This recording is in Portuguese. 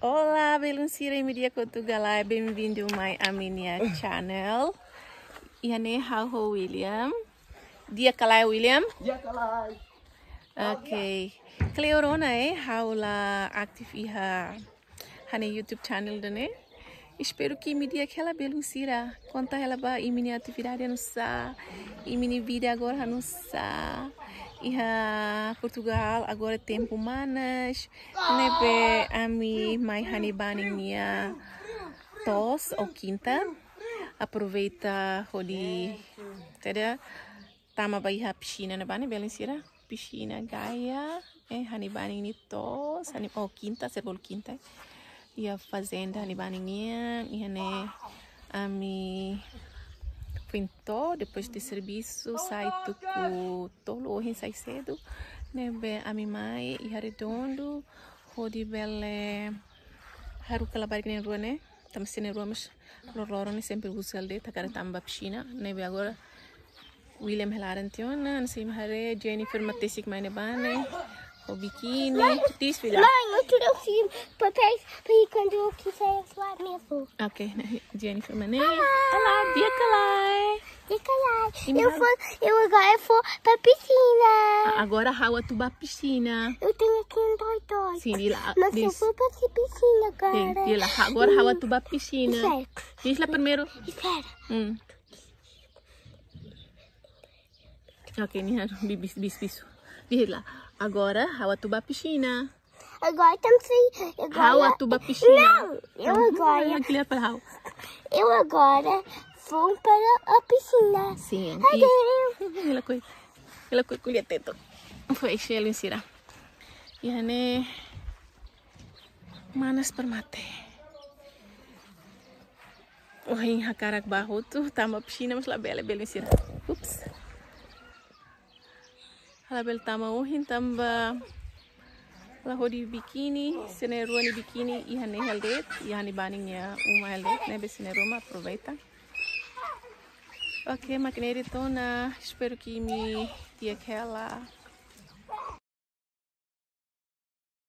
Olá, Beluncira e Mídia Portugal, bem-vindo a minha channel. Iane Hau William. Dia kalai William? Dia kalai. Okay. Kleorona how la aktif iha hane YouTube channel dane. Espero que mídia aquela Beluncira conta ela ba imini atividade no sa, imini vida agora no sa. Iha Portugal agora tempo manas nebe ami mai hanibaning niya tos ou quinta aproveita hodi tada tama ba iha piscina na bane Beluncira piscina gaia hanibaning ni tos hani ou quinta sebol quinta ia fazenda hanibaning niya iha ne ami pintou depois de serviço sai tuku tolo hin sai cedo nebe ami mai e redondo hodi belle haru kalabar nem rua né tam sene rua mas loro ne sempre usal de takara tamba piscina nebe agora William helarantiona não sei mahare Jennifer matesik mai ne bane o biquíni diz filha mãe eu tirei o filme papéis para quando eu quiser falar mesmo. Ok Jennifer mané olá dia kalai. Eu agora vou pra piscina. Agora Rawa tu ba piscina. Eu tenho aqui um dói. Sim, di lá. Mas eu vou pra piscina agora. Di lá. Agora Rawa tu ba piscina. Diz lá primeiro. Espera. Ok, nih bis. Diz lá. Agora Rawa tu ba piscina. Agora estamos aí. Rawa tu ba piscina. Não, eu agora vou para a piscina. Sim. Ela colhe teto. Foi cheio em Sira. E ane manas permate. Ohin hakarak bahu tu tama piscina mas label em Sira. Ups. Label tama ohin tamba la di biquíni, sene ruani biquíni e ane heldet, e ane baninha uma heldet, nebe sene Roma aproveita. Ok, maquineira tona, espero que me dia aquela